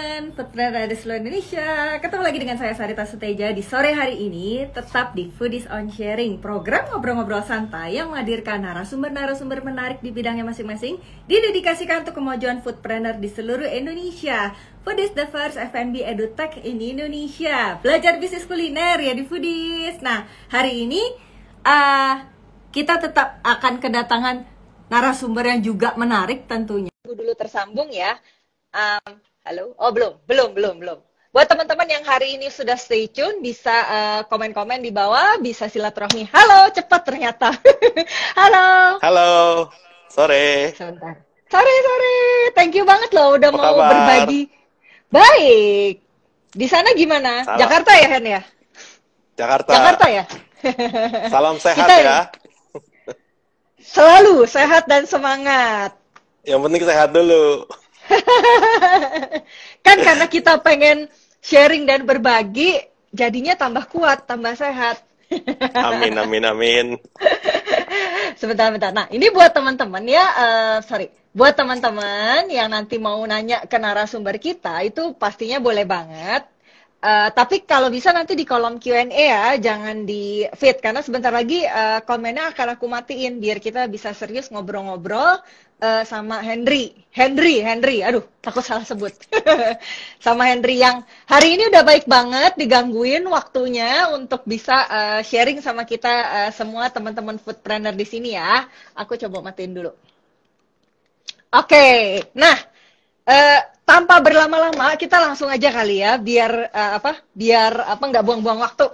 Foodpreneur dari seluruh Indonesia. Ketemu lagi dengan saya Sarita Suteja di sore hari ini, tetap di Foodies on Sharing, program ngobrol-ngobrol santai yang menghadirkan narasumber-narasumber menarik di bidangnya masing-masing, didedikasikan untuk kemajuan foodpreneur di seluruh Indonesia. Foodies, the first F&B edutech in Indonesia. Belajar bisnis kuliner ya di Foodies. Nah, hari ini kita tetap akan kedatangan narasumber yang juga menarik tentunya. Dulu tersambung ya. Halo? Oh, belum. Buat teman-teman yang hari ini sudah stay tune, bisa komen-komen di bawah, bisa silaturahmi. Halo, cepat ternyata. Halo. Halo, sore. Sebentar. Sore. Thank you banget loh udah Apa mau kabar? berbagi. Baik. Di sana gimana? Salam. Jakarta ya, Hen ya? Jakarta ya? Salam sehat Kita ya. selalu sehat dan semangat. Yang penting sehat dulu. Kan karena kita pengen sharing dan berbagi, jadinya tambah kuat, tambah sehat. Amin. Sebentar. Nah, ini buat teman-teman ya, buat teman-teman yang nanti mau nanya ke narasumber kita, itu pastinya boleh banget. Tapi kalau bisa nanti di kolom Q&A ya, jangan di feed, karena sebentar lagi komennya akan aku matiin, biar kita bisa serius ngobrol-ngobrol sama Henry, aduh takut salah sebut, sama Henry yang hari ini udah baik banget digangguin waktunya untuk bisa sharing sama kita semua teman-teman foodpreneur di sini ya. Aku coba matiin dulu. Oke, nah tanpa berlama-lama kita langsung aja kali ya, biar nggak buang-buang waktu.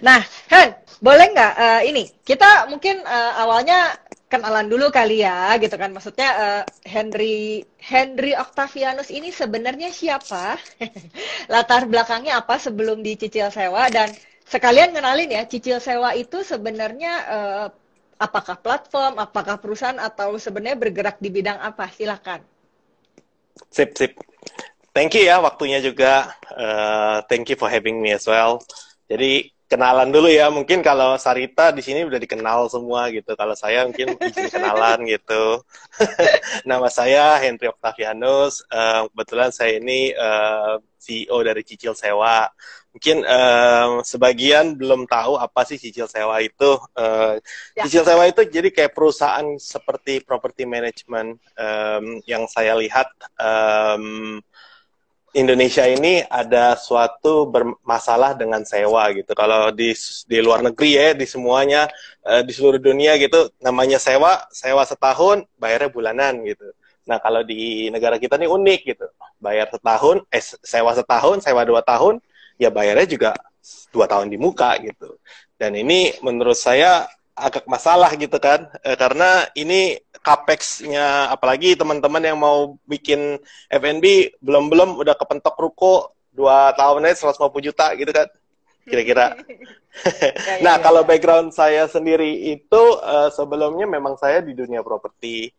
Nah, Hen, boleh nggak ini kita mungkin awalnya kenalan dulu kali ya, gitu kan? Maksudnya Henry Octavianus ini sebenarnya siapa? Latar belakangnya apa sebelum dicicil sewa, dan sekalian kenalin ya, cicil sewa itu sebenarnya apakah platform, apakah perusahaan, atau sebenarnya bergerak di bidang apa? Silakan. Sip. Thank you ya waktunya juga. Thank you for having me as well. Jadi kenalan dulu ya. Mungkin kalau Sarita di sini udah dikenal semua gitu. Kalau saya mungkin izin kenalan gitu. Nama saya Henry Octavianus. Kebetulan saya ini CEO dari Cicil Sewa. Mungkin sebagian belum tahu apa sih Cicil Sewa itu. Cicil Sewa itu jadi kayak perusahaan seperti property management yang saya lihat Indonesia ini ada suatu bermasalah dengan sewa gitu. Kalau di luar negeri ya, di semuanya, di seluruh dunia gitu, namanya sewa setahun, bayarnya bulanan gitu. Nah, kalau di negara kita ini unik gitu. Bayar setahun, sewa setahun, sewa 2 tahun, ya bayarnya juga 2 tahun di muka gitu. Dan ini menurut saya agak masalah gitu kan, karena ini capex-nya, apalagi teman-teman yang mau bikin F&B belum udah kepentok ruko 2 tahun aja 150 juta gitu kan, kira-kira. Nah, kalau background saya sendiri itu sebelumnya memang saya di dunia properti.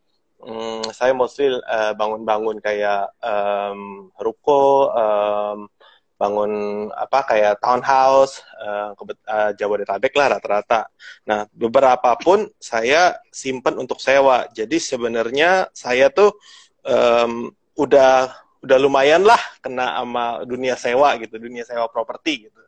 Saya mostly bangun-bangun kayak ruko, bangun kayak townhouse, Jabodetabek lah rata-rata. Nah, beberapa pun saya simpen untuk sewa. Jadi sebenarnya saya tuh udah lumayan lah kena sama dunia sewa gitu, dunia sewa properti gitu.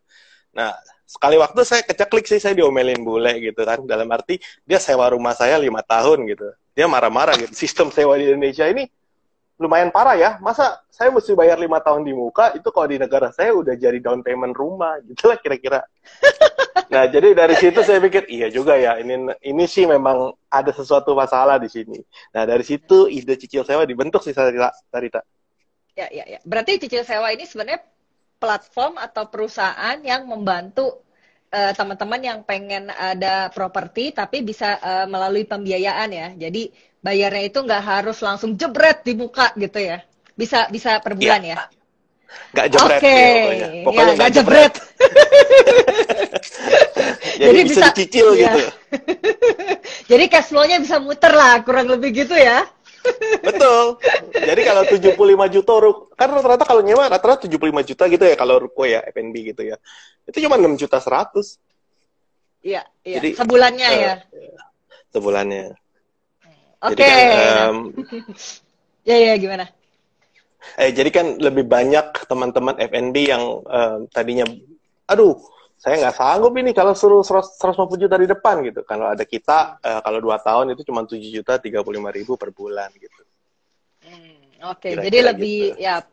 Nah, sekali waktu saya keceklik sih, saya diomelin bule gitu kan, dalam arti dia sewa rumah saya 5 tahun gitu. Dia marah-marah gitu. Sistem sewa di Indonesia ini lumayan parah ya, masa saya mesti bayar 5 tahun di muka, itu kalau di negara saya udah jadi down payment rumah, gitu lah kira-kira. Nah, jadi dari situ saya pikir, iya juga ya, ini sih memang ada sesuatu masalah di sini. Nah, dari situ ide cicil sewa dibentuk sih, Sarita. Ya. Berarti cicil sewa ini sebenarnya platform atau perusahaan yang membantu teman-teman yang pengen ada properti, tapi bisa melalui pembiayaan ya. Jadi bayarnya itu nggak harus langsung jebret di muka gitu ya. Bisa per bulan ya. Nggak jebret ya, pokoknya nggak jebret. Jadi bisa dicicil gitu. Jadi cash flow-nya bisa muter lah, kurang lebih gitu ya. Betul. Jadi kalau 75 juta kan rata-rata kalau nyewa rata-rata 75 juta gitu ya kalau ruko ya, F&B gitu ya. Itu cuma 6 juta 100. Iya. Jadi, sebulannya ya. Sebulannya. Oke. Ya, gimana? Jadi kan lebih banyak teman-teman F&B yang tadinya, aduh, saya nggak sanggup ini kalau suruh 150 juta di depan gitu. Kalau ada kita, kalau 2 tahun itu cuma 7 juta 35.000 per bulan gitu. Oke, jadi Kira-kira gitu. lebih ya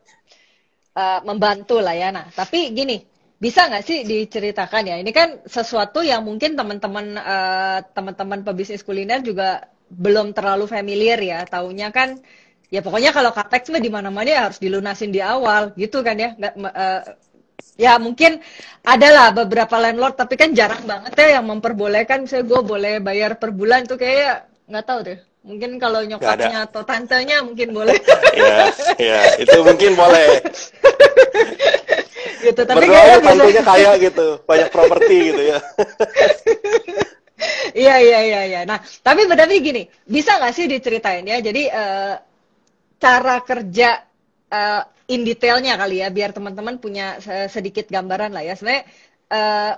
membantu lah ya. Nah, tapi gini, bisa nggak sih diceritakan ya? Ini kan sesuatu yang mungkin teman-teman pebisnis kuliner juga belum terlalu familiar ya. Taunya kan ya pokoknya kalau capex mah di mana-mana ya harus dilunasin di awal gitu kan ya. Ya mungkin adalah beberapa landlord tapi kan jarang banget ya yang memperbolehkan misalnya gue boleh bayar per bulan tuh kayak nggak tahu deh. Mungkin kalau Nggak ada. nyokapnya atau tantenya mungkin boleh. Ya, ya, itu mungkin boleh. Gitu, tapi Berdoa kayaknya ya biasa. tantenya kaya gitu, banyak properti gitu ya. Iya, iya, iya, iya. Nah, tapi gini, bisa nggak sih diceritain ya? Jadi cara kerja in detailnya kali ya, biar teman-teman punya sedikit gambaran lah ya. Sebenarnya eh,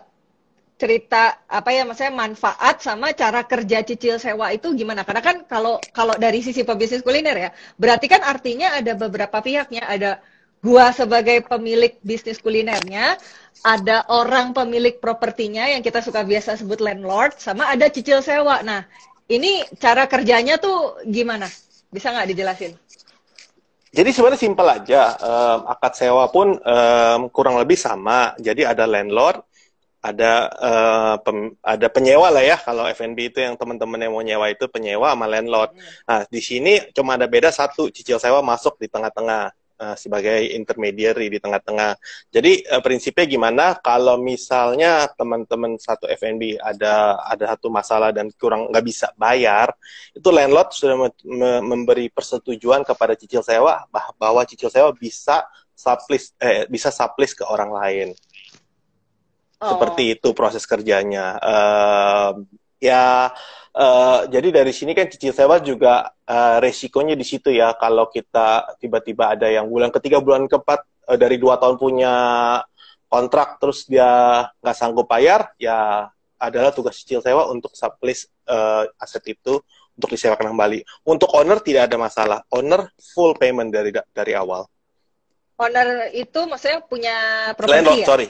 cerita apa ya, maksudnya manfaat sama cara kerja cicil sewa itu gimana? Karena kan kalau kalau dari sisi pebisnis kuliner ya, berarti kan artinya ada beberapa pihaknya, ada gua sebagai pemilik bisnis kulinernya, ada orang pemilik propertinya yang kita suka biasa sebut landlord, sama ada cicil sewa. Nah, ini cara kerjanya tuh gimana? Bisa nggak dijelasin? Jadi sebenarnya simpel aja, akad sewa pun kurang lebih sama. Jadi ada landlord, ada penyewa lah ya. Kalau F&B itu yang teman-teman yang mau nyewa itu penyewa sama landlord. Nah, di sini cuma ada beda satu, cicil sewa masuk di tengah-tengah sebagai intermediary di tengah-tengah. Jadi prinsipnya gimana? Kalau misalnya teman-teman satu F&B ada satu masalah dan kurang nggak bisa bayar, itu landlord sudah memberi persetujuan kepada cicil sewa bahwa cicil sewa bisa sublease ke orang lain. Oh, Seperti itu proses kerjanya. Ya, jadi dari sini kan cicil sewa juga resikonya di situ ya. Kalau kita tiba-tiba ada yang bulan ketiga, bulan keempat dari 2 tahun punya kontrak, terus dia nggak sanggup bayar, ya adalah tugas cicil sewa untuk sublease aset itu untuk disewakan kembali. Untuk owner tidak ada masalah. Owner full payment dari awal. owner itu maksudnya punya Landlord, properti ya? sorry.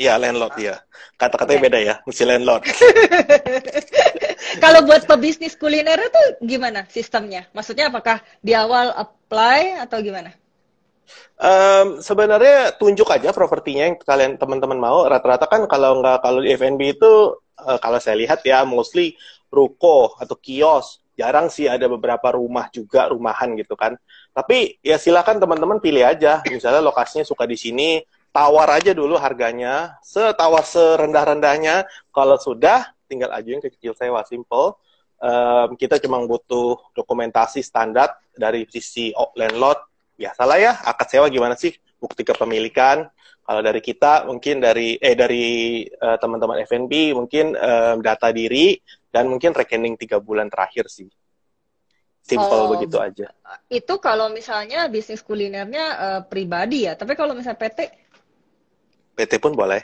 Ya, landlord ya. Kata-katanya Oke. beda ya, mesti landlord. Kalau buat pebisnis kuliner itu gimana sistemnya? Maksudnya apakah di awal apply atau gimana? Sebenarnya tunjuk aja propertinya yang kalian teman-teman mau. Rata-rata kan kalau di F&B itu kalau saya lihat ya mostly ruko atau kios. Jarang sih ada beberapa rumah juga rumahan gitu kan. Tapi ya silakan teman-teman pilih aja. Misalnya lokasinya suka di sini, tawar aja dulu harganya, setawar serendah-rendahnya. Kalau sudah tinggal ajuin ke cicil sewa, simple. Kita cuma butuh dokumentasi standar dari sisi landlord. Biasalah ya, akad sewa gimana sih? Bukti kepemilikan. Kalau dari kita mungkin dari teman-teman F&B mungkin data diri dan mungkin rekening 3 bulan terakhir sih. Simple Oh, begitu aja. itu kalau misalnya bisnis kulinernya pribadi ya. Tapi kalau misalnya PT, PT pun boleh.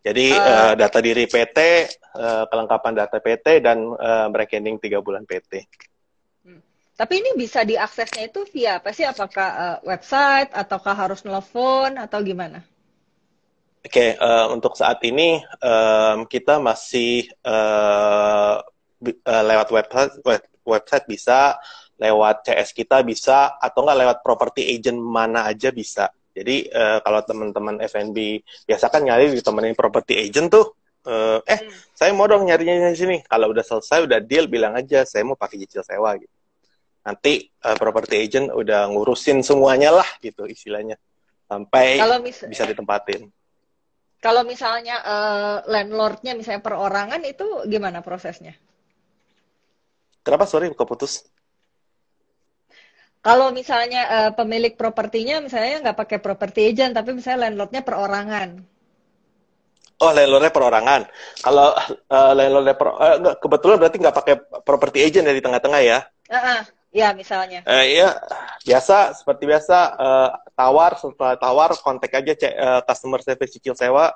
Jadi eh, data diri PT, kelengkapan data PT dan rekening 3 bulan PT. hmm. Tapi ini bisa diaksesnya itu via apa sih? Apakah website ataukah harus nelfon atau gimana? Oke, untuk saat ini kita masih lewat website bisa, lewat CS kita bisa, atau nggak lewat property agent mana aja bisa. Jadi kalau teman-teman F&B biasa kan nyari ditemenin property agent tuh, saya mau dong nyarinya di sini. Kalau udah selesai, udah deal, bilang aja saya mau pakai cicil sewa gitu. Nanti property agent udah ngurusin semuanya lah gitu istilahnya, sampai Kalau mis bisa ditempatin. Kalau misalnya landlordnya misalnya perorangan itu gimana prosesnya? Kenapa sorry keputus? Kalau misalnya pemilik propertinya misalnya nggak pakai property agent tapi misalnya landlordnya perorangan. Oh, landlordnya perorangan. Kalau landlordnya kebetulan berarti nggak pakai property agent ya di tengah-tengah ya? Ya misalnya. Iya, biasa seperti biasa tawar setelah tawar kontak aja customer service cicil sewa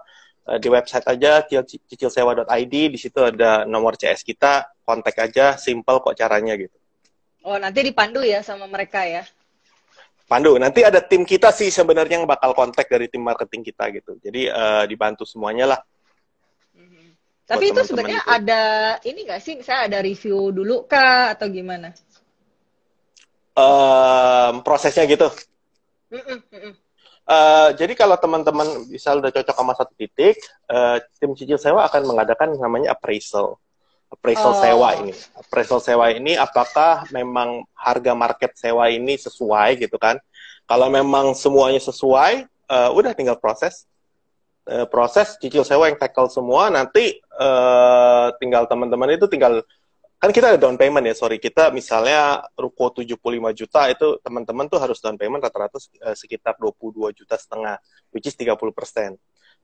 di website aja cicilsewa.id, di situ ada nomor CS kita, kontak aja, simple kok caranya gitu. Oh nanti dipandu ya sama mereka ya. Pandu, nanti ada tim kita sih sebenarnya yang bakal kontak dari tim marketing kita gitu. Jadi dibantu semuanya lah. Tapi itu Teman-teman sebenarnya itu. ada ini nggak sih? Saya ada review dulu kah atau gimana? Prosesnya gitu. Mm-mm, mm-mm. Jadi kalau teman-teman bisa udah cocok sama satu titik, tim cicil sewa akan mengadakan namanya appraisal. Appraisal sewa Oh, ini. Appraisal sewa ini apakah memang harga market sewa ini sesuai gitu kan. Kalau memang semuanya sesuai, udah tinggal proses. Proses cicil sewa yang tackle semua, nanti tinggal teman-teman itu tinggal kan kita ada down payment ya, sorry. Kita misalnya ruko 75 juta itu teman-teman tuh harus down payment rata-rata sekitar 22 juta setengah, which is 30%.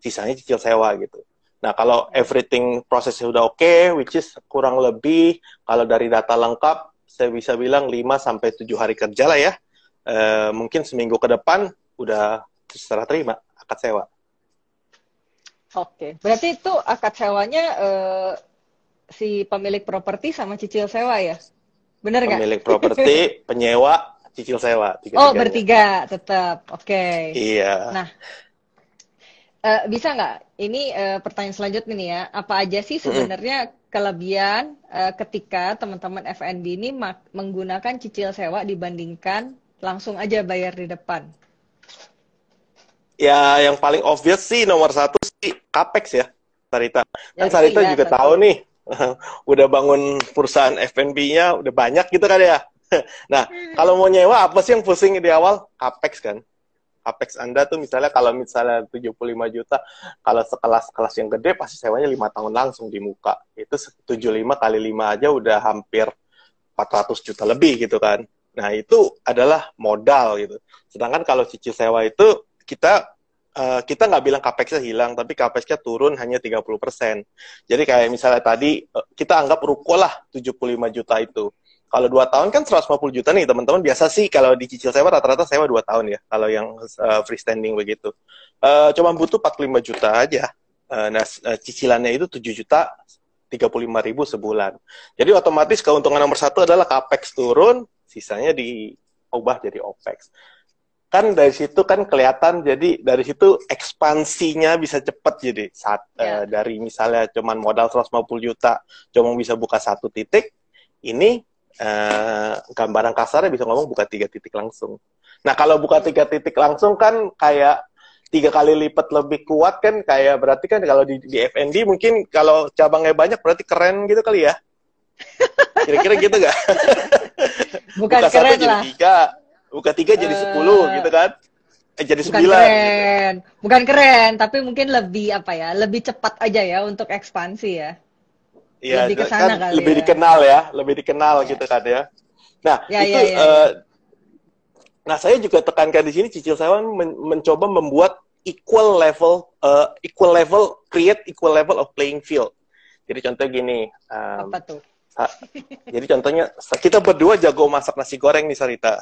Sisanya cicil sewa gitu. Nah, kalau everything prosesnya udah oke, which is kurang lebih, kalau dari data lengkap, saya bisa bilang 5-7 hari kerja lah ya. Mungkin seminggu ke depan udah serah terima akad sewa. oke. Berarti itu akad sewanya si pemilik properti sama cicil sewa ya? Bener nggak? Pemilik properti, penyewa, cicil sewa, Oh, tiga-tiganya. bertiga tetap. Oke. Iya. Nah, bisa nggak? Ini pertanyaan selanjutnya nih ya. Apa aja sih Mm-mm. sebenarnya kelebihan ketika teman-teman F&B ini menggunakan cicil sewa dibandingkan langsung aja bayar di depan? Ya, yang paling obvious sih nomor satu sih Capex ya, Sarita. Ya Kan itu Sarita iya juga satu. tahu nih, udah bangun perusahaan F&B-nya udah banyak gitu kan ya. Nah, kalau mau nyewa apa sih yang pusing di awal? Capex kan. Capex Anda tuh misalnya kalau misalnya 75 juta, kalau sekelas-kelas yang gede pasti sewanya 5 tahun langsung di muka. Itu 75 kali 5 aja udah hampir 400 juta lebih gitu kan. Nah, itu adalah modal gitu. Sedangkan kalau cicil sewa itu kita nggak bilang capex-nya hilang, tapi capex-nya turun hanya 30%. Jadi kayak misalnya tadi kita anggap ruko lah 75 juta itu. Kalau 2 tahun kan 150 juta nih teman-teman. Biasa sih kalau dicicil sewa rata-rata sewa 2 tahun ya. Kalau yang freestanding begitu. Cuma butuh 45 juta aja. Cicilannya itu 7 juta 35.000 sebulan. Jadi otomatis keuntungan nomor satu adalah capex turun, sisanya diubah jadi opex. Kan dari situ kan kelihatan, jadi dari situ ekspansinya bisa cepat. Jadi Ya. dari misalnya cuman modal 150 juta cuma bisa buka satu titik, ini gambaran kasarnya bisa ngomong buka 3 titik langsung. Nah, kalau buka 3 titik langsung kan kayak 3 kali lipat lebih kuat kan, kayak berarti kan kalau di F&B mungkin kalau cabangnya banyak berarti keren gitu kali ya. Kira-kira gitu gak? Bukan Buka satu keren jadi lah. 3, buka 3 jadi 10 Eh, gitu kan. Jadi bukan 9 gitu. keren. Bukan keren, tapi mungkin lebih apa ya? Lebih cepat aja ya untuk ekspansi ya. Iya, Lebih ke kan sana kali lebih ya. dikenal ya, lebih dikenal Ya. gitu kan ya. Nah, Ya, itu ya, ya, ya. nah saya juga tekankan di sini cicil sewa mencoba membuat equal level create equal level of playing field. Jadi contoh gini, Apa tuh? sa- jadi contohnya kita berdua jago masak nasi goreng nih Sarita.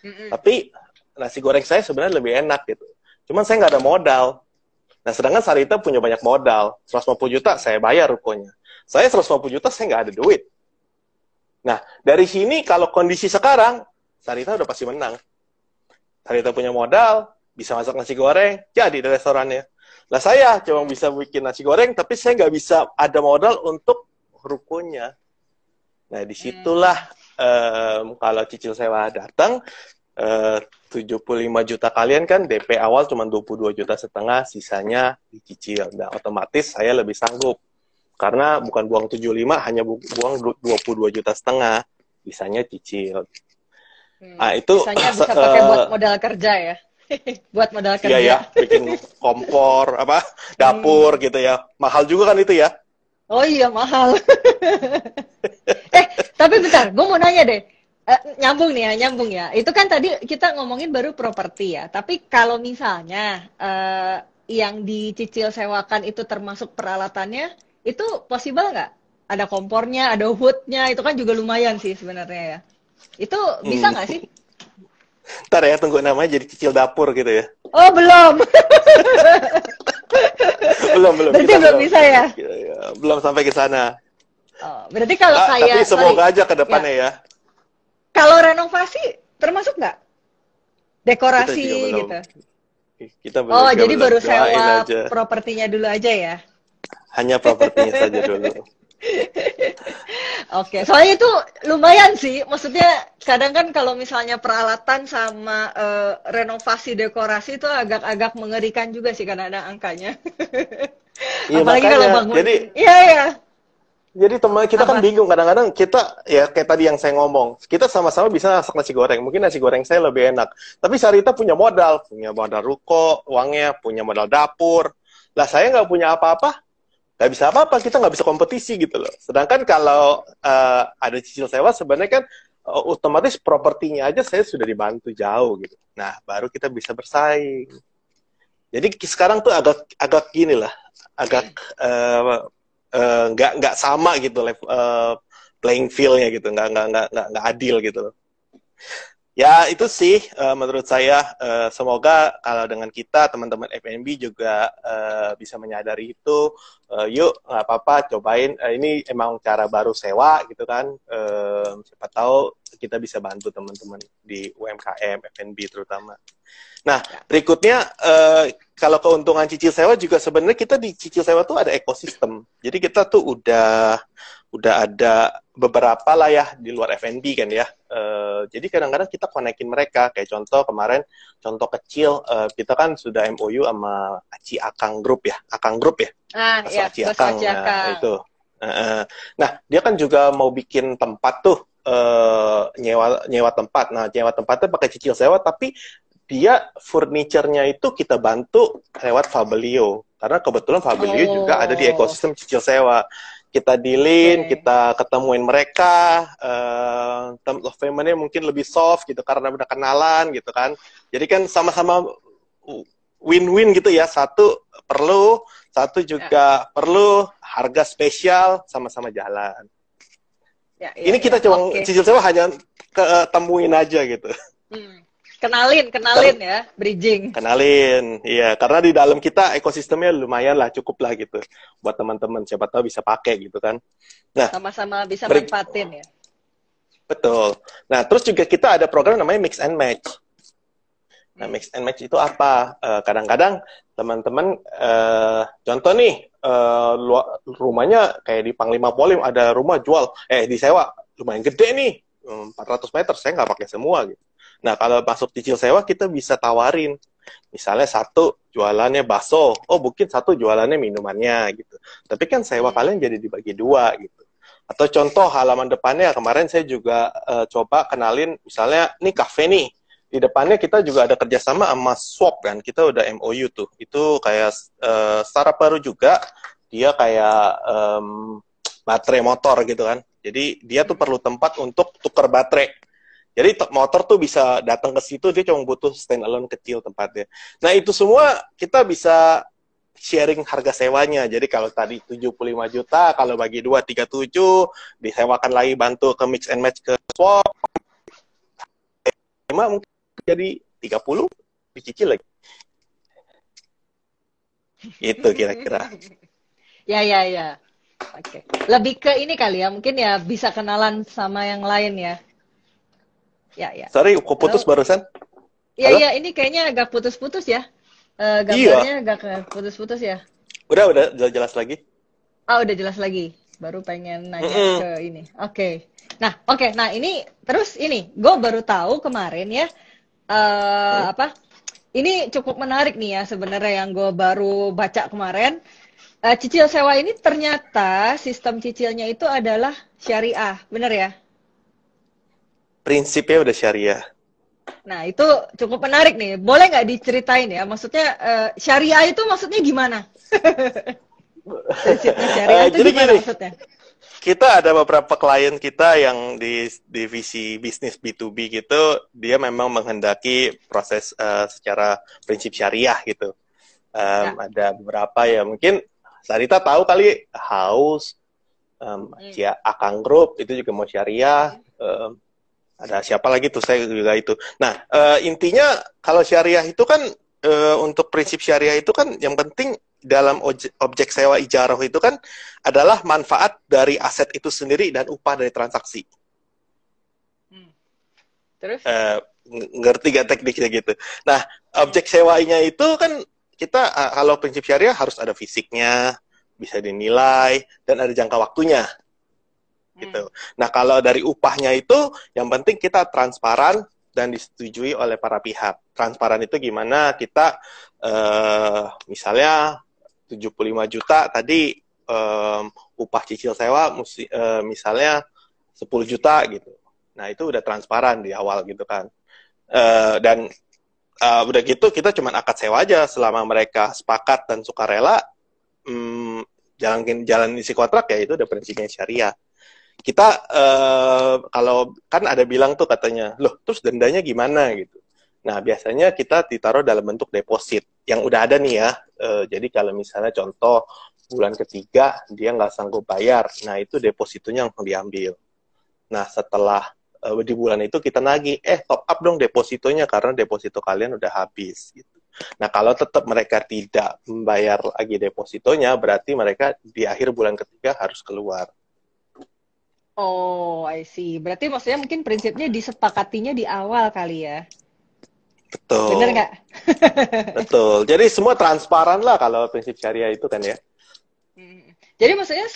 Mm-mm. Tapi nasi goreng saya sebenarnya lebih enak gitu. Cuman saya nggak ada modal. Nah, sedangkan Sarita punya banyak modal. 150 juta saya bayar rukonya. Saya 150 juta saya nggak ada duit. Nah, dari sini kalau kondisi sekarang, Sarita udah pasti menang. Sarita punya modal, bisa masak nasi goreng, jadi di restorannya. Nah, saya cuma bisa bikin nasi goreng, tapi saya nggak bisa ada modal untuk rukonya. Nah, disitulah kalau cicil sewa datang, 75 juta kalian kan DP awal cuma 22 juta setengah, sisanya dicicil. Nah, otomatis saya lebih sanggup. Karena bukan buang 75, hanya buang 22 juta setengah, sisanya cicil. Nah, itu Sisanya bisa pakai buat modal kerja ya. Buat modal iya ya, kerja. bikin kompor, apa, Hmm. dapur gitu ya. Mahal juga kan itu ya. Oh iya, mahal. Tapi bentar, gue mau nanya deh. Nyambung nih ya, nyambung ya. Itu kan tadi kita ngomongin baru properti ya. Tapi kalau misalnya yang dicicil sewakan itu termasuk peralatannya, itu possible nggak? Ada kompornya, ada hoodnya, itu kan juga lumayan sih sebenarnya ya. Itu bisa Hmm. nggak sih? Ntar ya, tunggu namanya jadi cicil dapur gitu ya. Oh belum. Belum, Berarti kita belum belum. bisa ya. Belum sampai ke sana. Oh, berarti kalau Tapi kayak, sorry, semoga aja ke ya, depannya ya. kalau renovasi termasuk nggak? Kita dekorasi juga belum. gitu. Kita Oh, juga jadi belum baru doain sewa aja. propertinya dulu aja ya? Hanya propertinya saja dulu. Oke, soalnya itu lumayan sih. Maksudnya kadang kan kalau misalnya peralatan sama renovasi dekorasi itu agak-agak mengerikan juga sih karena ada angkanya. Iya Apalagi kalau makanya. Jadi bangun. Iya, iya. Jadi teman kita kan Apa? bingung kadang-kadang kita ya kayak tadi yang saya ngomong kita sama-sama bisa masak nasi goreng mungkin nasi goreng saya lebih enak tapi Sarita punya modal ruko uangnya punya modal dapur lah saya nggak punya apa-apa nggak bisa apa-apa kita nggak bisa kompetisi gitu loh sedangkan kalau ada cicil sewa sebenarnya kan otomatis propertinya aja saya sudah dibantu jauh gitu nah baru kita bisa bersaing jadi sekarang tuh agak agak gini lah agak nggak sama gitu playing field-nya gitu nggak adil gitu ya itu sih menurut saya semoga kalau dengan kita teman-teman FNB juga bisa menyadari itu yuk nggak apa-apa cobain ini emang cara baru sewa gitu kan siapa tahu kita bisa bantu teman-teman di UMKM FNB terutama. Nah, berikutnya kalau keuntungan cicil sewa juga sebenarnya kita di cicil sewa tuh ada ekosistem. Jadi kita tuh udah ada beberapa lah ya di luar F&B kan ya. Jadi kadang-kadang kita konekin mereka. Kayak contoh kemarin, contoh kecil, kita kan sudah MOU sama Aci Akang Group ya. Akang Group ya? Ah, Bakso ya, Aci bakso Akang. aci Nah, akang. itu. Nah, dia kan juga mau bikin tempat tuh, nyewa tempat. Nah, nyewa tempatnya pakai cicil sewa, tapi dia furniture-nya itu kita bantu lewat Fabelio. Karena kebetulan Fabelio juga ada di Oh, ekosistem cicil sewa. Kita dealin, oke. kita ketemuin mereka, term of payment-nya mungkin lebih soft gitu karena udah kenalan gitu kan. Jadi kan sama-sama win-win gitu ya. Satu perlu, satu Ya, juga perlu, harga spesial, sama-sama jalan. ya, ya, Ini ya. kita cuma Oke. cicil sewa hanya ketemuin aja gitu. Hmm. Kenalin, kenalin ya, bridging. Kenalin, iya. Karena di dalam kita ekosistemnya lumayan lah, cukup lah gitu. Buat teman-teman, siapa tahu bisa pakai gitu kan. Nah, Sama-sama bisa manfaatin ya. betul. Nah, terus juga kita ada program namanya Mix and Match. Nah, Mix and Match itu apa? Kadang-kadang teman-teman, contoh nih, rumahnya kayak di Panglima Polim, ada rumah jual, disewa, lumayan gede nih, 400 meter, saya nggak pakai semua gitu. Nah, kalau masuk cicil sewa, kita bisa tawarin. Misalnya satu jualannya bakso, oh mungkin satu jualannya minumannya gitu. Tapi kan sewa kalian jadi dibagi dua gitu. Atau contoh halaman depannya, kemarin saya juga coba kenalin, misalnya nih kafe nih, di depannya kita juga ada kerjasama sama Swap kan, kita udah MOU tuh. Itu kayak startup baru juga, dia kayak baterai motor gitu kan. Jadi dia tuh perlu tempat untuk tukar baterai. Jadi motor tuh bisa datang ke situ, dia cuma butuh stand alone kecil tempatnya. Nah, itu semua kita bisa sharing harga sewanya. Jadi kalau tadi 75 juta, kalau bagi 2, 37, disewakan lagi bantu ke mix and match ke swap, 5 mungkin jadi 30, dicicil lagi. Itu kira-kira. Ya, ya, ya. Oke. Lebih ke ini kali ya, mungkin ya bisa kenalan sama yang lain ya. Ya, ya. Sorry, kok putus Halo? barusan? Iya, Halo? iya, ini kayaknya agak putus-putus ya. Iya. Gambarnya agak putus-putus ya. Udah jelas lagi. Ah, udah jelas lagi. Baru pengen nanya Mm-mm. ke ini. Oke. Nah, oke. Nah, ini terus ini, gue baru tahu kemarin ya. Mm. Apa? Ini cukup menarik nih ya sebenarnya yang gue baru baca kemarin. Cicil sewa ini ternyata sistem cicilnya itu adalah syariah, bener ya? Prinsipnya udah syariah. Nah, itu cukup menarik nih. Boleh nggak diceritain ya? Maksudnya syariah itu maksudnya gimana? Prinsipnya syariah itu Jadi gimana gini, maksudnya? kita ada beberapa klien kita yang di divisi bisnis B2B gitu, dia memang menghendaki proses secara prinsip syariah gitu. Ya. Ada beberapa ya, mungkin Sarita tahu kali, House, Hmm. Akang Group, itu juga mau syariah. Ada siapa lagi tuh, saya juga itu. Nah, intinya kalau syariah itu kan, untuk prinsip syariah itu kan yang penting dalam objek sewa ijarah itu kan adalah manfaat dari aset itu sendiri dan upah dari transaksi. Hmm. Terus? ngerti gak tekniknya gitu. Nah, objek sewanya itu kan kita kalau prinsip syariah harus ada fisiknya, bisa dinilai, dan ada jangka waktunya gitu. Nah, kalau dari upahnya itu yang penting kita transparan dan disetujui oleh para pihak. Transparan itu gimana? Kita misalnya 75 juta tadi upah cicil sewa misalnya 10 juta gitu. Nah, itu udah transparan di awal gitu kan. Dan udah gitu kita cuma akad sewa aja selama mereka sepakat dan sukarela jalan isi kontrak ya itu udah prinsipnya syariah. Kita kalau kan ada bilang tuh katanya, loh terus dendanya gimana gitu. Nah biasanya kita ditaruh dalam bentuk deposit yang udah ada nih ya. Jadi kalau misalnya contoh bulan ketiga dia nggak sanggup bayar, nah itu depositonya yang diambil. Nah setelah di bulan itu kita nagih, top up dong depositonya karena deposito kalian udah habis gitu. Nah kalau tetap mereka tidak membayar lagi depositonya, berarti mereka di akhir bulan ketiga harus keluar. Oh, I see. Berarti maksudnya mungkin prinsipnya disepakatinya di awal kali ya? Betul. Bener nggak? Betul. Jadi semua transparan lah kalau prinsip syariah itu kan ya. Jadi maksudnya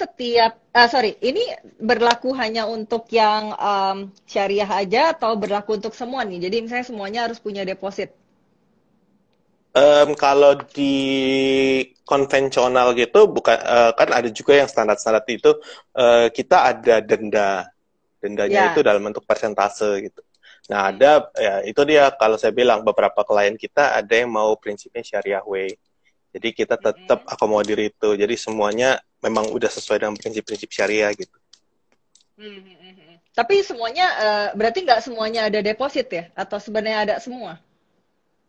ini berlaku hanya untuk yang syariah aja atau berlaku untuk semua nih? Jadi misalnya semuanya harus punya deposit. Kalau di konvensional gitu bukan kan ada juga yang standar-standar itu kita ada dendanya itu dalam bentuk persentase gitu. Nah ada ya itu dia kalau saya bilang beberapa klien kita ada yang mau prinsipnya syariah way. Jadi kita tetap akomodir itu. Jadi semuanya memang udah sesuai dengan prinsip-prinsip syariah gitu. Tapi semuanya berarti nggak semuanya ada deposit ya? Atau sebenarnya ada semua?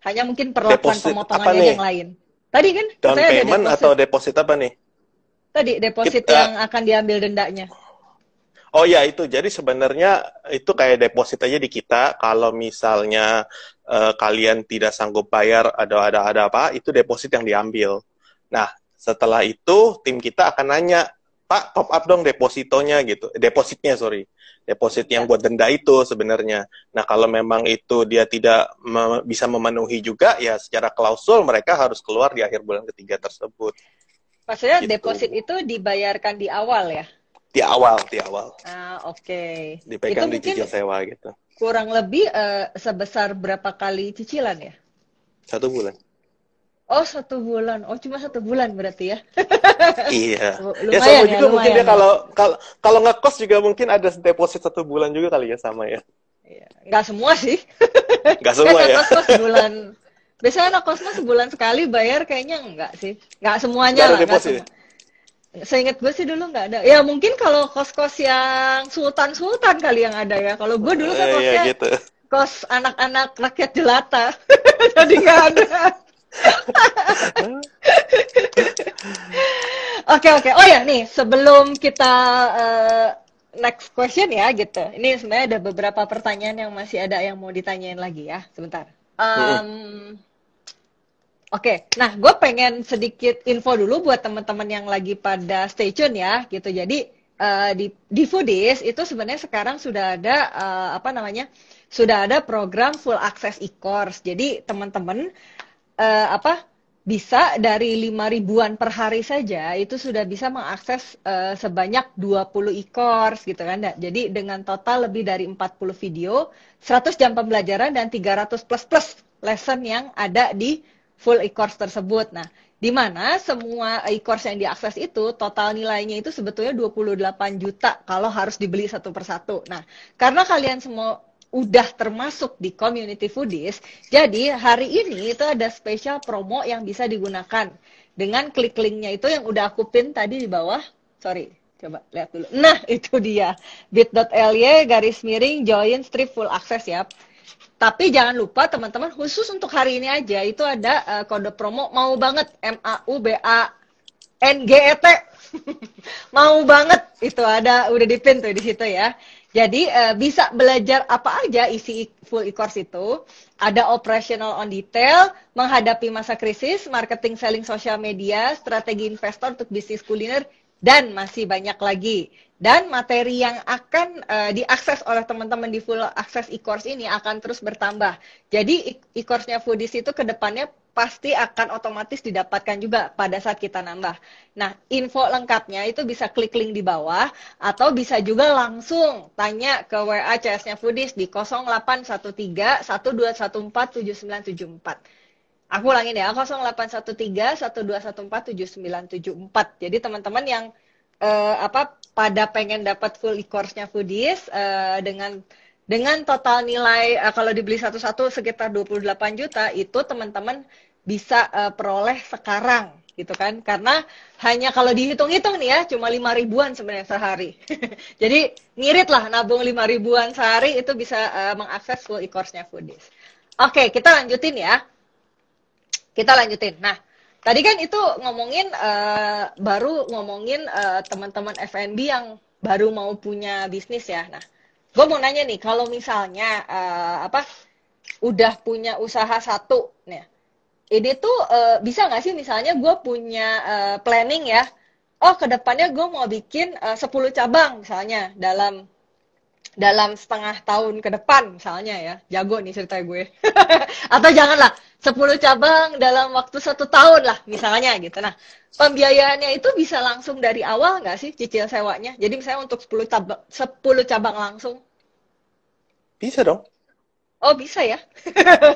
Hanya mungkin perlakuan pemotongannya yang lain. Tadi kan down payment ada atau deposit apa nih? Tadi deposit yang akan diambil dendanya. Oh ya itu, jadi sebenarnya itu kayak deposit aja di kita. Kalau misalnya kalian tidak sanggup bayar, ada apa, itu deposit yang diambil. Nah setelah itu tim kita akan nanya, Pak top up dong depositonya gitu, depositnya deposit yang buat denda itu sebenarnya. Nah kalau memang itu dia tidak bisa memenuhi juga, ya secara klausul mereka harus keluar di akhir bulan ketiga tersebut. Maksudnya gitu. Deposit itu dibayarkan di awal ya? Di awal. Oke. Dipegang itu di cicil sewa gitu. Kurang lebih sebesar berapa kali cicilan ya? 1 bulan. Oh 1 bulan. Oh cuma 1 bulan berarti ya? Iya. Lumayan, ya sama juga mungkin dia kalau ngekos juga mungkin ada deposit 1 bulan juga kali ya sama ya. Iya. Nggak semua sih. Nggak semua ya. Kos sebulan. Biasanya anak kos mah sebulan sekali bayar kayaknya enggak sih. Nggak semuanya lah. Seingat gue sih dulu nggak ada. Ya mungkin kalau kos-kos yang sultan kali yang ada ya. Kalau gue dulu kan kosnya gitu. Kos anak-anak rakyat jelata. Jadi nggak ada. Oke. Oh ya nih, sebelum kita next question ya gitu. Ini sebenarnya ada beberapa pertanyaan yang masih ada yang mau ditanyain lagi ya. Sebentar. Oke, nah gue pengen sedikit info dulu buat teman-teman yang lagi pada stay tune ya, gitu. Jadi di Foodies itu sebenarnya sekarang sudah ada sudah ada program full access e-course. Jadi teman-teman bisa dari 5.000-an per hari saja itu sudah bisa mengakses sebanyak 20 e-course gitu kan. Jadi dengan total lebih dari 40 video, 100 jam pembelajaran dan 300 plus lesson yang ada di full e-course tersebut. Nah, di mana semua e-course yang diakses itu total nilainya itu sebetulnya 28 juta kalau harus dibeli satu persatu. Nah, karena kalian semua udah termasuk di community Foodies, jadi hari ini itu ada spesial promo yang bisa digunakan dengan klik linknya itu yang udah aku pin tadi di bawah. Sorry, coba lihat dulu. Nah, itu dia. bit.ly/join strip full access ya. Tapi jangan lupa teman-teman, khusus untuk hari ini aja itu ada kode promo mau banget, MAUBANGET. Mau banget itu ada udah dipin tuh di situ ya. Jadi bisa belajar apa aja isi full e-course itu. Ada operational on detail, menghadapi masa krisis, marketing selling sosial media, strategi investor untuk bisnis kuliner, Dan masih banyak lagi. Dan materi yang akan diakses oleh teman-teman di full access e-course ini akan terus bertambah. Jadi e-course-nya Foodies itu ke depannya pasti akan otomatis didapatkan juga pada saat kita nambah. Nah, info lengkapnya itu bisa klik link di bawah atau bisa juga langsung tanya ke WA CS-nya Foodies di 0813 1214 7974. Aku ulangin ya, 0813 1214 7974. Jadi teman-teman yang pada pengen dapat full e-course-nya Foodies dengan total nilai kalau dibeli satu-satu sekitar 28 juta, itu teman-teman bisa peroleh sekarang gitu kan. Karena hanya kalau dihitung-hitung nih ya, cuma 5 ribuan sebenarnya sehari. Jadi ngirit lah nabung 5 ribuan sehari itu bisa mengakses full e-course-nya Foodies. Oke, kita lanjutin ya. Nah, tadi kan itu baru ngomongin teman-teman F&B yang baru mau punya bisnis ya. Nah, gue mau nanya nih, kalau misalnya udah punya usaha satu, nih, ini tuh bisa nggak sih misalnya gue punya planning ya, oh kedepannya gue mau bikin 10 cabang misalnya dalam setengah tahun ke depan misalnya ya, jago nih cerita gue. Atau janganlah 10 cabang dalam waktu 1 tahun lah misalnya gitu. Nah, pembiayaannya itu bisa langsung dari awal nggak sih cicil sewanya? Jadi misalnya untuk 10 cabang langsung. Bisa dong. Oh bisa ya?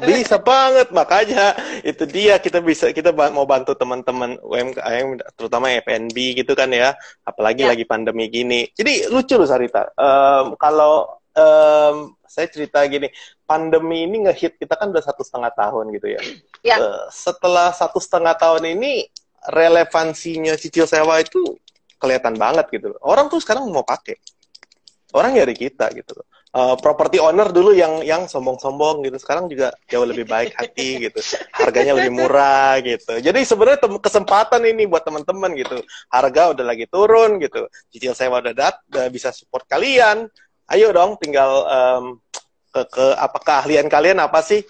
Bisa banget, makanya itu dia kita mau bantu teman-teman UMKM terutama F&B gitu kan ya, apalagi Ya. lagi pandemi gini. Jadi lucu loh Sarita, kalau saya cerita gini, pandemi ini ngehit kita kan udah 1,5 tahun gitu ya. Ya. Setelah 1,5 tahun ini relevansinya cicil sewa itu kelihatan banget gitu loh. Orang tuh sekarang mau pakai, orang dari kita gitu loh. Property owner dulu yang sombong-sombong gitu, sekarang juga jauh lebih baik hati gitu, harganya lebih murah gitu. Jadi sebenarnya kesempatan ini buat teman-teman gitu, harga udah lagi turun gitu, cicil sewa udah bisa support kalian, ayo dong tinggal apa keahlian kalian apa sih,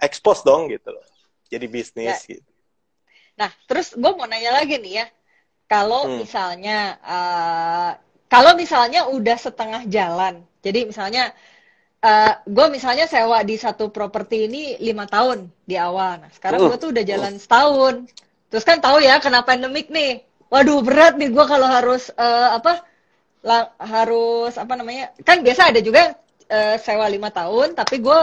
expose dong gitu loh, jadi bisnis Ya. gitu. Nah, terus gue mau nanya lagi nih ya, kalau misalnya udah setengah jalan, jadi misalnya gue misalnya sewa di satu properti ini 5 tahun di awal. Nah, sekarang gue tuh udah jalan setahun. Terus kan tahu ya kena pandemik nih. Waduh berat nih gue kalau harus harus apa namanya? Kan biasa ada juga sewa 5 tahun, tapi gue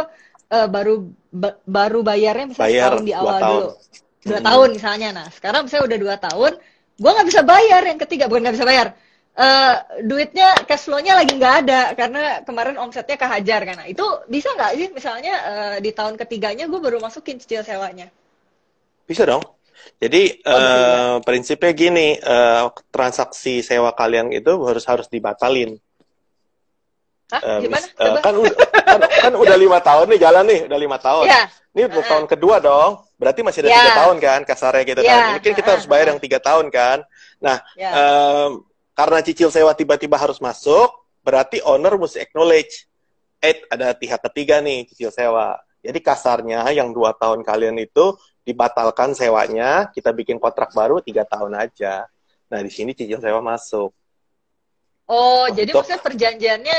baru bayarnya misalnya Bayar setahun di 2 awal tahun. dulu. 2 tahun misalnya. Nah sekarang misalnya udah 2 tahun, gue nggak bisa bayar yang ketiga, bukan nggak bisa bayar. Duitnya cash flow-nya lagi nggak ada karena kemarin omsetnya kehajar kan. Nah, itu bisa nggak sih misalnya di tahun ketiganya gue baru masukin cicil sewanya? Bisa dong. Jadi prinsipnya gini, transaksi sewa kalian itu harus dibatalin. Hah? Gimana? Coba. Kan udah 5 tahun nih jalan nih, udah 5 tahun. Ya. Ini udah tahun kedua dong. Berarti masih ada 3 tahun kan, kasarnya gitu kan. Mungkin kita harus bayar yang 3 tahun kan. Nah, karena cicil sewa tiba-tiba harus masuk, berarti owner mesti acknowledge, ada pihak ketiga nih cicil sewa. Jadi kasarnya yang 2 tahun kalian itu dibatalkan sewanya, kita bikin kontrak baru 3 tahun aja. Nah, di sini cicil sewa masuk. Oh, jadi maksudnya perjanjiannya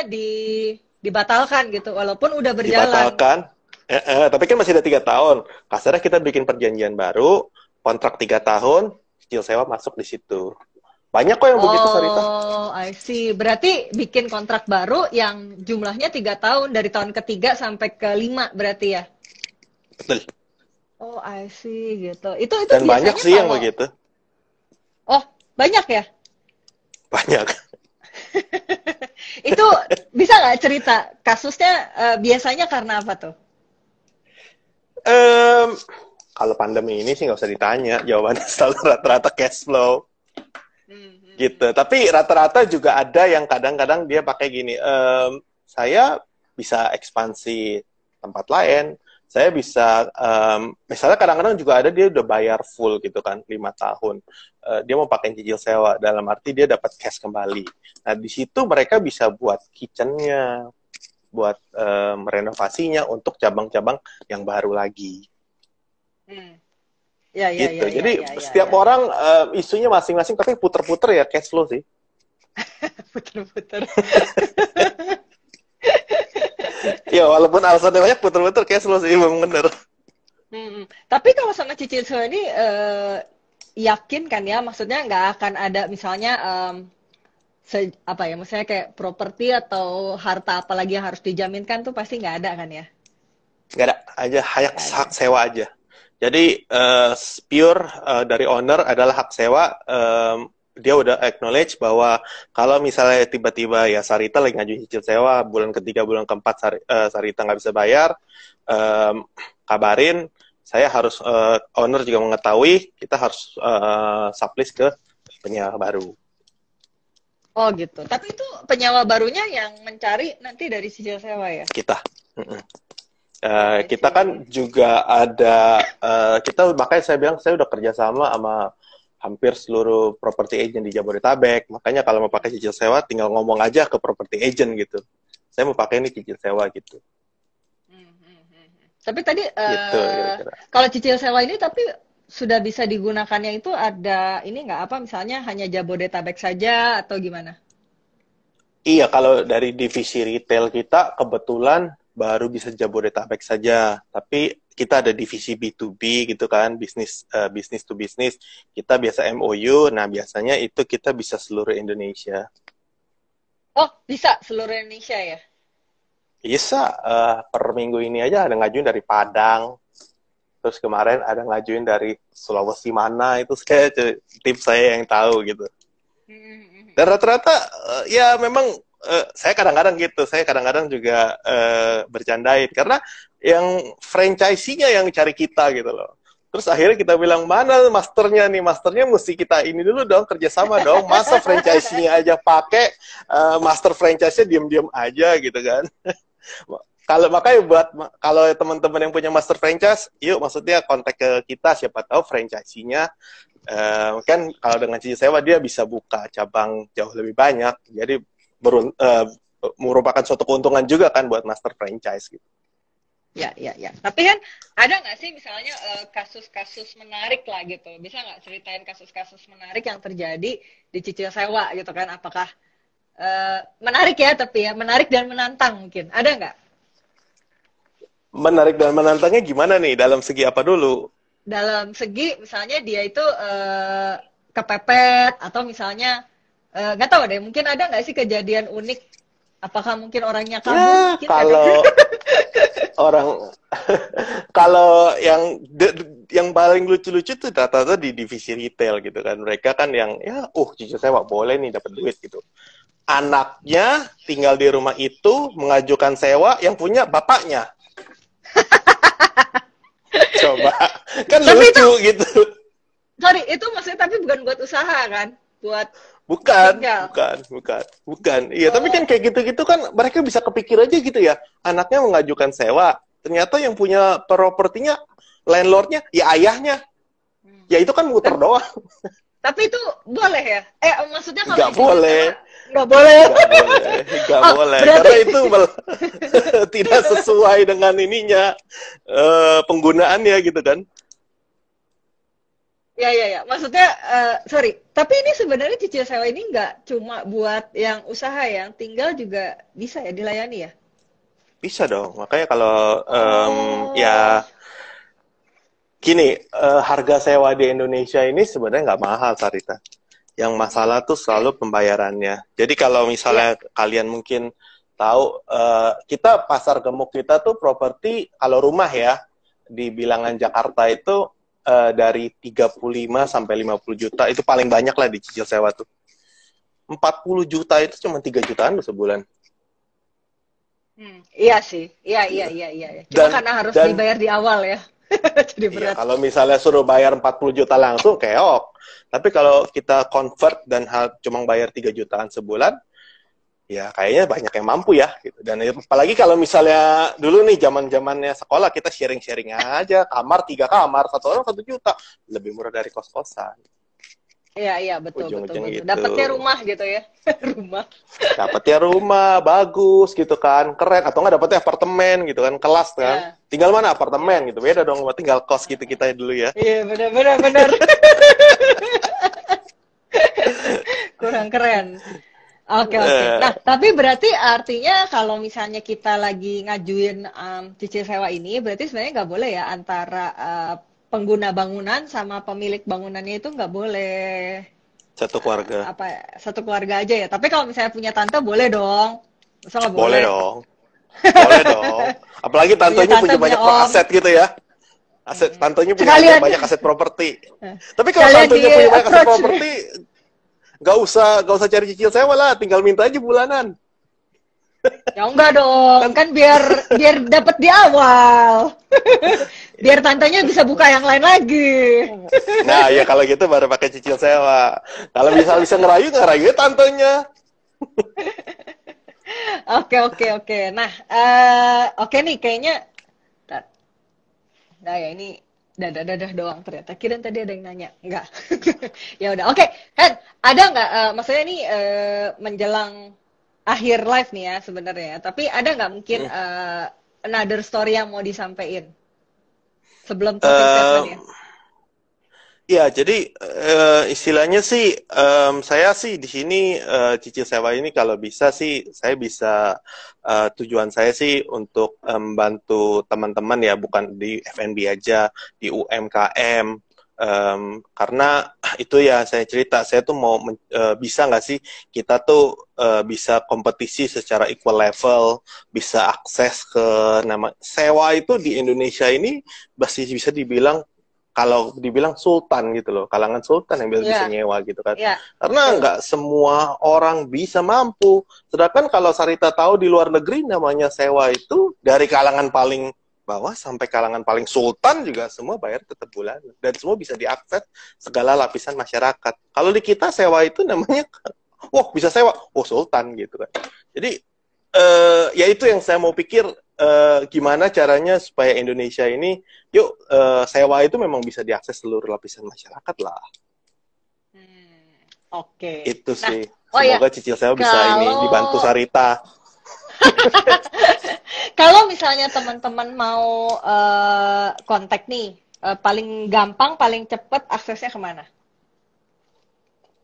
dibatalkan gitu, walaupun udah berjalan. Dibatalkan, tapi kan masih ada 3 tahun. Kasarnya kita bikin perjanjian baru, kontrak 3 tahun, cicil sewa masuk di situ. Banyak kok yang begitu, Sarita. Oh, I see. Berarti bikin kontrak baru yang jumlahnya 3 tahun, dari tahun ketiga sampai ke 5 berarti ya? Betul. Oh, I see gitu. Itu Dan banyak sih yang kalau... begitu. Oh, banyak ya? Banyak. Itu bisa nggak cerita kasusnya biasanya karena apa tuh? Kalau pandemi ini sih nggak usah ditanya, jawabannya selalu rata-rata cash flow. Gitu. Tapi rata-rata juga ada yang kadang-kadang dia pakai gini, saya bisa ekspansi tempat lain, saya bisa, misalnya kadang-kadang juga ada dia udah bayar full gitu kan, 5 tahun. Dia mau pakai cicil sewa, dalam arti dia dapat cash kembali. Nah, di situ mereka bisa buat kitchen-nya, buat renovasinya untuk cabang-cabang yang baru lagi. Ya, ya, gitu. ya, ya, Jadi ya, ya, setiap ya. orang isunya masing-masing, tapi puter-puter ya cash flow sih. Puter-puter. Ya walaupun alasannya banyak, puter-puter cash flow sih, memang bener. Tapi kalau sama cicil sewa ini yakin kan ya, maksudnya nggak akan ada misalnya apa ya, maksudnya kayak properti atau harta apalagi yang harus dijaminkan tuh pasti nggak ada kan ya? Nggak ada, aja hak, Nggak ada. hak sewa aja. Jadi pure dari owner adalah hak sewa. Dia udah acknowledge bahwa kalau misalnya tiba-tiba ya Sarita lagi ngajuin cicil sewa bulan ketiga, bulan keempat Sarita nggak bisa bayar, kabarin. Saya harus owner juga mengetahui, kita harus sublist ke penyewa baru. Oh gitu. Tapi itu penyewa barunya yang mencari nanti dari cicil sewa ya? Kita. Mm-mm. Oh, I Kita kan see. juga ada, kita makanya saya bilang saya udah kerjasama sama hampir seluruh property agent di Jabodetabek. Makanya kalau mau pakai cicil sewa, tinggal ngomong aja ke property agent gitu. Saya mau pakai ini cicil sewa gitu. Tapi tadi Gitu kira-kira. kalau cicil sewa ini tapi sudah bisa digunakannya itu ada ini nggak apa misalnya hanya Jabodetabek saja atau gimana? Iya, kalau dari divisi retail kita kebetulan baru bisa Jabodetabek saja. Tapi kita ada divisi B2B gitu kan, bisnis to bisnis. Kita biasa MOU, nah biasanya itu kita bisa seluruh Indonesia. Oh, bisa seluruh Indonesia ya? Bisa, per minggu ini aja ada ngajuin dari Padang. Terus kemarin ada ngajuin dari Sulawesi mana, itu saya tim saya yang tahu gitu. Dan rata-rata ya memang saya kadang-kadang gitu, saya kadang-kadang juga bercandain karena yang franchise-nya yang cari kita gitu loh. Terus akhirnya kita bilang mana masternya nih, masternya mesti kita ini dulu dong, kerjasama dong. Masa franchise-nya aja pakai, master franchise-nya diem-diem aja gitu kan. Kalau makanya buat kalau teman-teman yang punya master franchise, yuk maksudnya kontak ke kita, siapa tahu franchise-nya kan kalau dengan cicil sewa dia bisa buka cabang jauh lebih banyak, jadi merupakan suatu keuntungan juga kan buat master franchise gitu. Ya, ya, ya. Tapi kan ada nggak sih misalnya kasus-kasus menarik lah gitu? Bisa nggak ceritain kasus-kasus menarik yang terjadi di cicil sewa gitu kan? Apakah menarik ya tapi ya menarik dan menantang mungkin ada nggak? Menarik dan menantangnya gimana nih, dalam segi apa dulu? Dalam segi misalnya dia itu kepepet atau misalnya nggak tahu deh mungkin ada nggak sih kejadian unik apakah mungkin orangnya kabur Ya mungkin nggak tahu. kalau orang kalau yang paling lucu-lucu tuh rata-rata di divisi retail gitu kan, mereka kan yang ya cicil sewa boleh nih dapat duit gitu, anaknya tinggal di rumah itu mengajukan sewa yang punya bapaknya. Coba, kan Tapi itu lucu gitu. sorry itu maksudnya tapi bukan buat usaha kan buat Bukan, tinggal. bukan. Iya, tapi kan Oh, kayak gitu-gitu kan mereka bisa kepikir aja gitu ya. Anaknya mengajukan sewa, ternyata yang punya propertinya, landlordnya, ya ayahnya. Ya itu kan muter tapi, doang. tapi itu boleh ya? Maksudnya kalau Nggak dicicil sewa boleh, nggak boleh. nggak Oh, boleh. berarti Karena itu tidak sesuai dengan ininya, penggunaannya gitu kan. ya, ya, ya. Maksudnya, sorry. Tapi ini sebenarnya cicil sewa ini nggak cuma buat yang usaha, yang tinggal juga bisa ya dilayani ya? Bisa dong. Makanya kalau Oh, ya gini, harga sewa di Indonesia ini sebenarnya nggak mahal, Sarita. Yang masalah tuh selalu pembayarannya. Jadi kalau iya. misalnya kalian mungkin tahu, kita pasar gemuk kita tuh properti, kalau rumah ya, di bilangan Jakarta itu dari 35 sampai 50 juta, itu paling banyak lah di cicil sewa tuh. 40 juta itu cuma 3 jutaan loh sebulan. Iya sih. Iya, iya, iya, iya, iya. Cuma Dan karena harus dan dibayar di awal ya. Jadi iya, berat. kalau misalnya suruh bayar 40 juta langsung, keok. Tapi kalau kita convert dan cuma bayar 3 jutaan sebulan, ya kayaknya banyak yang mampu ya. Gitu. Dan apalagi kalau misalnya dulu nih zaman-zamannya sekolah, kita sharing-sharing aja, kamar 3 kamar, 1 orang 1 juta. Lebih murah dari kos-kosan. Iya, betul, betul, ujung-ujungnya betul. gitu. Dapatnya rumah gitu ya. Rumah. Dapatnya rumah bagus gitu kan, keren, atau nggak dapatnya apartemen gitu kan, kelas kan. Ya, Tinggal mana ya. apartemen gitu, beda dong, tinggal kos gitu kita dulu ya. Iya, benar, benar, benar. Kurang keren. Oke, oke. Eh, Nah, tapi berarti artinya kalau misalnya kita lagi ngajuin cicil sewa ini, berarti sebenarnya nggak boleh ya antara pengguna bangunan sama pemilik bangunannya itu nggak boleh satu keluarga. apa satu keluarga aja ya. Tapi kalau misalnya punya tante boleh dong. Masa nggak Boleh boleh? dong. Boleh dong. Apalagi Punya tantenya tante, punya punya banyak om. aset gitu ya. Aset Mm-mm. tantenya punya Sekalian, banyak aset properti. eh, Tapi kalau sekalian di tantenya punya banyak aset approach. properti, nggak usah cari cicil sewa lah, tinggal minta aja bulanan. Ya enggak dong, Kan kan biar biar dapat di awal. Biar tantenya bisa buka yang lain lagi. nah, ya kalau gitu baru pakai cicil sewa. Kalau bisa ngerayu tantenya. Oke, oke, oke. Nah, oke nih kayaknya. Tar. Nah ya ini dadah doang ternyata. Kirain tadi ada yang nanya. Enggak. Ya udah. Oke, Hen, ada nggak? Maksudnya ini menjelang akhir live nih ya sebenarnya. Tapi ada nggak mungkin another story yang mau disampaikan sebelum closing statement Eh, ya? Ya, jadi istilahnya sih, saya sih di sini cicil sewa ini kalau bisa sih, saya bisa tujuan saya sih untuk membantu teman-teman ya, bukan di F&B aja, di UMKM. Karena itu ya saya cerita, saya tuh mau bisa nggak sih kita tuh bisa kompetisi secara equal level, bisa akses ke nama sewa itu di Indonesia ini masih bisa dibilang kalau dibilang sultan gitu loh, kalangan sultan yang bisa Iya, nyewa gitu kan. iya, Karena betul. nggak semua orang bisa mampu. Sedangkan kalau Sarita tahu di luar negeri namanya sewa itu dari kalangan paling bawah sampai kalangan paling sultan juga semua bayar tetap bulanan. Dan semua bisa diakses segala lapisan masyarakat. Kalau di kita sewa itu namanya, wah bisa sewa, oh sultan gitu kan. Jadi ya itu yang saya mau pikir gimana caranya supaya Indonesia ini yuk sewa itu memang bisa diakses seluruh lapisan masyarakat lah. Hmm, oke. Itu Nah, sih. oh ya, Semoga cicil sewa bisa ini dibantu kalau Sarita. kalau misalnya teman-teman mau kontak nih, paling gampang, paling cepet aksesnya kemana?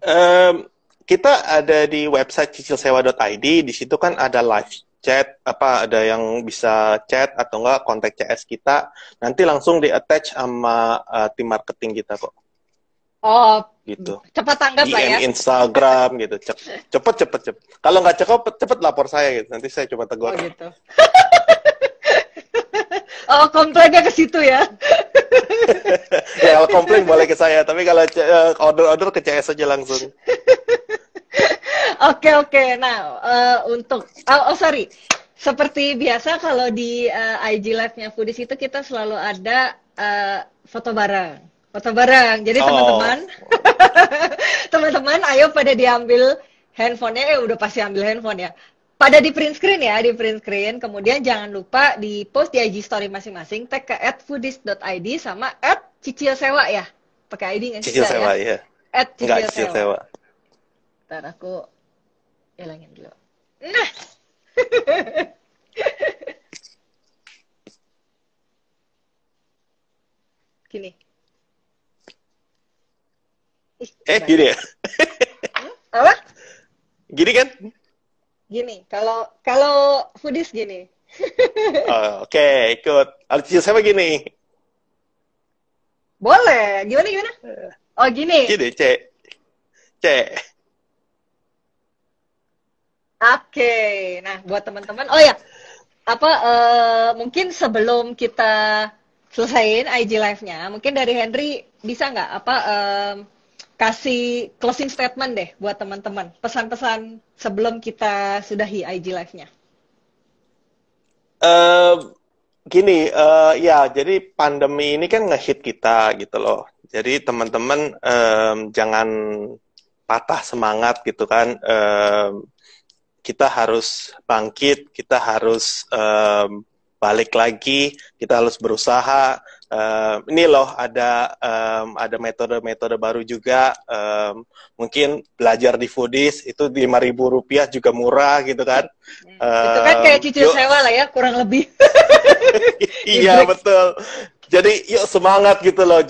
Em, kita ada di website cicilsewa.id. Di situ kan ada live chat, apa ada yang bisa chat atau enggak kontak CS kita. Nanti langsung di attach sama tim marketing kita kok. Oh, Gitu. cepat tanggap lah ya. DM Instagram gitu. Cepet. Kalau nggak cepet lapor saya gitu. Nanti saya coba Oh tegur. gitu. Oh, komplainnya ke situ ya. Ya kalau komplain boleh ke saya, tapi kalau order-order ke CS aja langsung. Oke, oke. Nah, untuk sorry. Seperti biasa kalau di IG Live-nya Foodies itu kita selalu ada foto bareng. Foto bareng. Jadi Oh, teman-teman, teman-teman ayo pada diambil handphonenya, udah pasti ambil handphone ya. Pada di print screen ya, di print screen. Kemudian jangan lupa di post di IG story masing-masing, tag ke @foodies.id sama @cicilsewa ya. Pakai ID nggak sih? cicil Enggak ya? sewa ya. Nggak cicil @cicilsewa. sewa. Ntar aku hilangin dulu. Nah, gini. Ih, Gini kebayang. ya. Apa? Gini kan? Gini, kalau kalau foodies gini. Oh, oke, ikut. Kalau cicil sewa gini. Boleh. Gimana gimana? Oh, gini. Gini, C. C. Oke. Nah, buat teman-teman, oh ya, apa mungkin sebelum kita selesaiin IG live-nya, mungkin dari Henry bisa nggak apa kasih closing statement deh buat teman-teman. Pesan-pesan sebelum kita sudahi IG live-nya. Eh, Gini, ya, jadi pandemi ini kan nge-hit kita gitu loh. Jadi teman-teman jangan patah semangat gitu kan. Kita harus bangkit, kita harus balik lagi, kita harus berusaha. ini loh ada metode-metode baru juga, mungkin belajar di Foodies itu Rp5.000 juga murah gitu kan. Itu kan kayak cicil sewa lah ya, kurang lebih. Iya betul. Jadi yuk semangat gitu loh.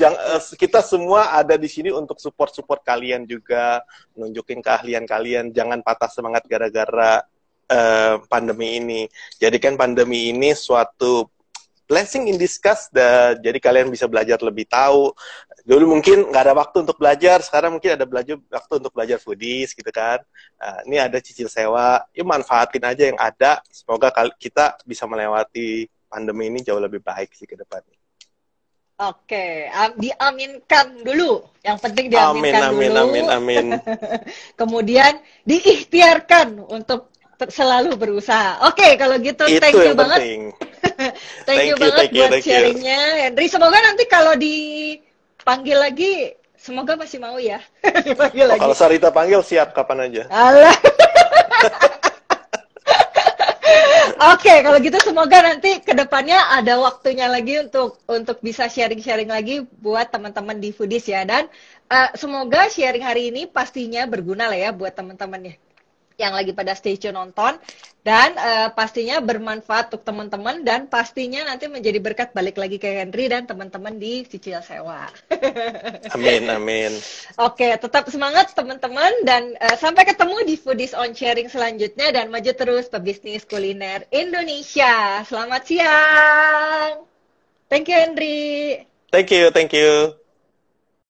Kita semua ada di sini untuk support kalian juga, nunjukin keahlian kalian. Jangan patah semangat gara-gara pandemi ini. Jadikan pandemi ini suatu blessing in disguise, jadi kalian bisa belajar lebih tahu. Dulu mungkin nggak ada waktu untuk belajar, sekarang mungkin ada waktu untuk belajar Foodies gitu kan. Ini ada cicil sewa, yuk manfaatin aja yang ada. Semoga kita bisa melewati pandemi ini jauh lebih baik sih ke depannya. Oke, diaminkan dulu. Yang penting diaminkan dulu. Amin. Kemudian diikhtiarkan untuk selalu berusaha. Oke, kalau gitu thank you banget. Thank you banget buat sharingnya, Henry. Semoga nanti kalau dipanggil lagi, semoga masih mau ya. Lagi. Kalau Sarita panggil, siap kapan aja. Alah. Oke, kalau gitu semoga nanti kedepannya ada waktunya lagi untuk bisa sharing-sharing lagi buat teman-teman di Foodies ya. Dan semoga sharing hari ini pastinya berguna lah ya buat teman-temannya yang lagi pada stay tune nonton, dan pastinya bermanfaat untuk teman-teman, dan pastinya nanti menjadi berkat balik lagi ke Henry dan teman-teman di Cicil Sewa. Amin. Oke, tetap semangat teman-teman, dan sampai ketemu di Foodies on Sharing selanjutnya, dan maju terus pebisnis kuliner Indonesia. Selamat siang. Thank you Henry. Thank you.